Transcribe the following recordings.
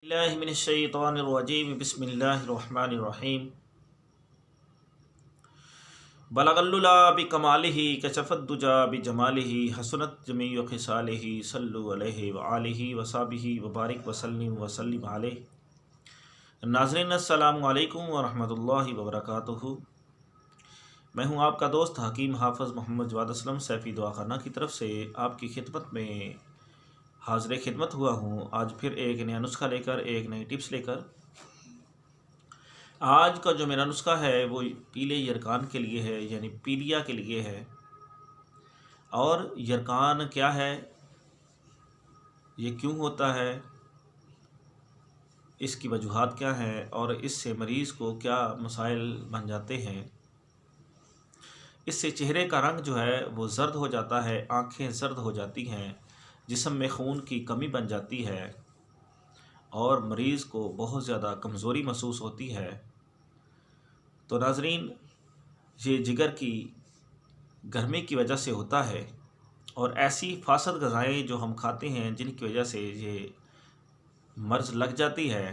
बिस्मिल्लाहिमिनश्शैतानिर्रजीम बिस्मिल्लाहिर्रहमानिर्रहीम बलगल्लुला बिकमालिही कशफ़द्दुजा बिजमालिही हसनत जमीउ खिसालिही सल्लु अलैहि व आलिहि व सहाबिही व बारिक वसल्लिम अलैहि। नाज़रीन अस्सलामु अलैकुम व रहमतुल्लाहि व बरकातुहू। मैं हूं आपका दोस्त हकीम हाफ़िज़ मोहम्मद जवाद असलम सैफ़ी दुआखाना की तरफ से आपकी खिदमत में हाज़िर खिदमत हुआ हूँ। आज फिर एक नया नुस्खा लेकर, एक नई टिप्स लेकर। आज का जो मेरा नुस्खा है वो पीले यरकान के लिए है, यानी पीलिया के लिए है। और यरकान क्या है, ये क्यों होता है, इसकी वजूहात क्या हैं और इससे मरीज़ को क्या मसाइल बन जाते हैं। इससे चेहरे का रंग जो है वो ज़र्द हो जाता है, आँखें ज़र्द हो जाती हैं, जिस्म में खून की कमी बन जाती है और मरीज़ को बहुत ज़्यादा कमज़ोरी महसूस होती है। तो नाज़रीन, ये जिगर की गर्मी की वजह से होता है और ऐसी फासद ग़ज़ाएँ जो हम खाते हैं जिनकी वजह से ये मर्ज़ लग जाती है।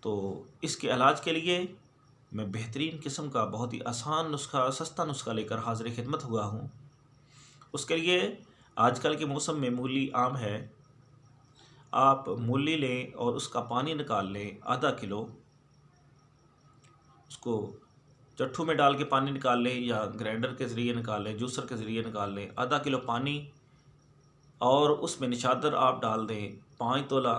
तो इसके इलाज के लिए मैं बेहतरीन किस्म का बहुत ही आसान नुस्खा, सस्ता नुस्खा लेकर हाज़िर खिदमत हुआ हूँ। उसके लिए आजकल के मौसम में मूली आम है। आप मूली लें और उसका पानी निकाल लें आधा किलो। उसको चट्टू में डाल के पानी निकाल लें या ग्राइंडर के ज़रिए निकाल लें, जूसर के ज़रिए निकाल लें। आधा किलो पानी और उसमें निशादर आप डाल दें 5 तोला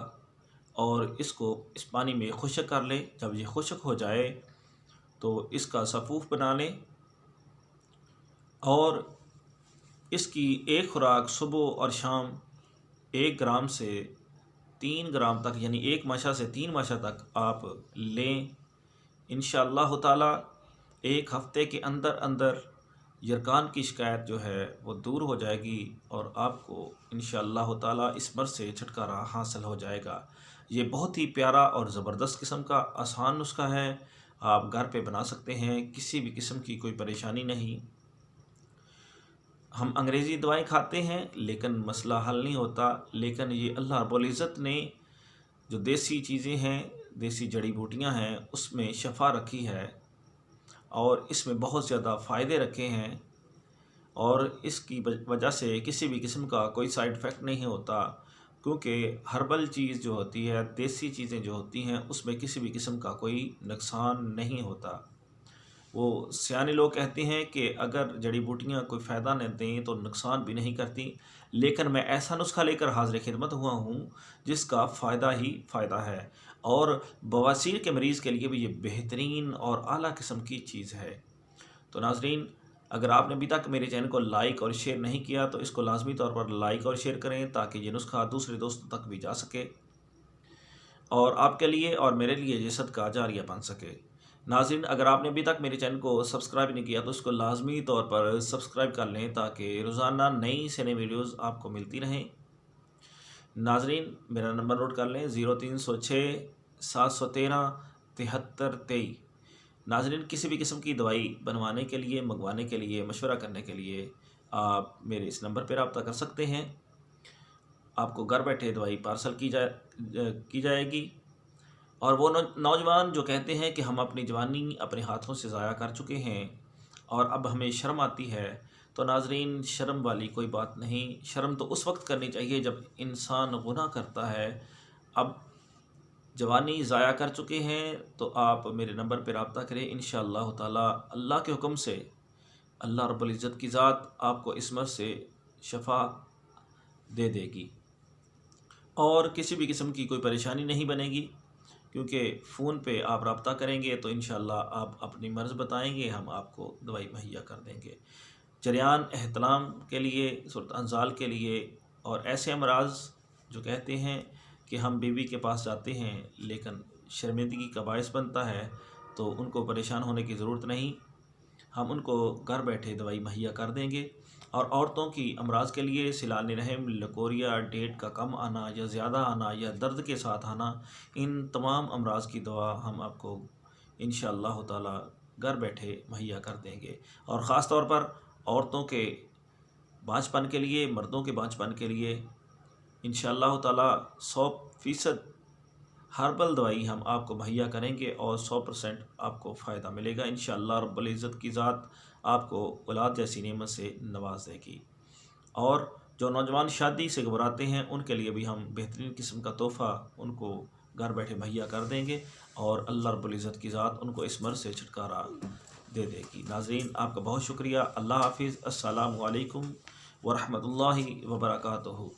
और इसको इस पानी में खुश्क कर लें। जब ये खुश्क हो जाए तो इसका सफ़ूफ़ बना लें और इसकी एक खुराक सुबह और शाम 1 ग्राम से 3 ग्राम तक, यानी 1 माशा से 3 माशा तक आप लें। इंशाअल्लाह ताला 1 हफ़्ते के अंदर अंदर यरकान की शिकायत जो है वो दूर हो जाएगी और आपको इंशाअल्लाह ताला इस मर्ज़ से छुटकारा हासिल हो जाएगा। ये बहुत ही प्यारा और ज़बरदस्त किस्म का आसान नुस्खा है। आप घर पे बना सकते हैं, किसी भी किस्म की कोई परेशानी नहीं। हम अंग्रेज़ी दवाएं खाते हैं लेकिन मसला हल नहीं होता। लेकिन ये अल्लाह रब्बुल इज़्ज़त ने जो देसी चीज़ें हैं, देसी जड़ी बूटियां हैं, उसमें शफ़ा रखी है और इसमें बहुत ज़्यादा फ़ायदे रखे हैं और इसकी वजह से किसी भी किस्म का कोई साइड इफ़ेक्ट नहीं होता। क्योंकि हर्बल चीज़ जो होती है, देसी चीज़ें जो होती हैं, उसमें किसी भी किस्म का कोई नुकसान नहीं होता। वो सियाने लोग कहते हैं कि अगर जड़ी बूटियाँ कोई फ़ायदा न दें तो नुकसान भी नहीं करती। लेकिन मैं ऐसा नुस्खा लेकर हाज़िर खिदमत हुआ हूँ जिसका फ़ायदा ही फ़ायदा है और बवासीर के मरीज़ के लिए भी ये बेहतरीन और आला किस्म की चीज़ है। तो नाज़रीन, अगर आपने अभी तक मेरे चैनल को लाइक और शेयर नहीं किया तो इसको लाजमी तौर पर लाइक और शेयर करें ताकि ये नुस्खा दूसरे दोस्तों तक भी जा सके और आपके लिए और मेरे लिए ये सदका जारिया बन सके। नाज़रीन, अगर आपने अभी तक मेरे चैनल को सब्सक्राइब नहीं किया तो इसको लाजमी तौर पर सब्सक्राइब कर लें ताकि रोज़ाना नई से नई वीडियोज़ आपको मिलती रहें। नाज़रीन, मेरा नंबर नोट कर लें 0306 713 7323। नाज़रीन, किसी भी किस्म की दवाई बनवाने के लिए, मंगवाने के लिए, मशवरा करने के लिए आप मेरे इस नंबर पर रब्ता कर सकते हैं। आपको घर बैठे दवाई पार्सल की जाएगी। और वो नौजवान जो कहते हैं कि हम अपनी जवानी अपने हाथों से ज़ाया कर चुके हैं और अब हमें शर्म आती है, तो नाज़रीन, शर्म वाली कोई बात नहीं। शर्म तो उस वक्त करनी चाहिए जब इंसान गुनाह करता है। अब जवानी ज़ाया कर चुके हैं तो आप मेरे नंबर पर रब्ता करें। इंशाअल्लाह ताला अल्लाह के हुक्म से अल्लाह रब्बुल इज़्ज़त की ज़ात आपको इस मर्ज़ से शफ़ा दे देगी और किसी भी किस्म की कोई परेशानी नहीं बनेगी। क्योंकि फ़ोन पे आप रब्ता करेंगे तो इंशाअल्लाह आप अपनी मर्ज़ बताएंगे, हम आपको दवाई मुहैया कर देंगे। जरियान एहतलाम के लिए, सूरत अंजाल के लिए और ऐसे अमराज़ जो कहते हैं कि हम बीवी के पास जाते हैं लेकिन शर्मिंदगी का बायस बनता है, तो उनको परेशान होने की ज़रूरत नहीं। हम उनको घर बैठे दवाई मुहैया कर देंगे। और औरतों की अमराज के लिए सिलान रहम, लकोरिया, डेट का कम आना या ज़्यादा आना या दर्द के साथ आना, इन तमाम अमराज की दवा हम आपको इंशाअल्लाह ताला घर बैठे मुहैया कर देंगे। और ख़ास तौर पर औरतों के बाँझपन के लिए, मर्दों के बाँझपन के लिए इंशाअल्लाह ताला 100% हर्बल दवाई हम आपको मुहैया करेंगे और 100% आपको फ़ायदा मिलेगा। इंशाअल्लाह रब्बुल इज़्ज़त की ज़ात आपको औलाद जैसी नेमत से नवाज देगी। और जो नौजवान शादी से घबराते हैं उनके लिए भी हम बेहतरीन किस्म का तोहफ़ा उनको घर बैठे मुहैया कर देंगे और अल्लाह रब्बुल इज़्ज़त की ज़ात उनको इस मर्ज़ से छुटकारा दे देगी। नाज़रीन, आपका बहुत शुक्रिया। अल्लाह हाफ़िज़। अस्सलामु अलैकुम व रहमतुल्लाहि व बरकातुहू।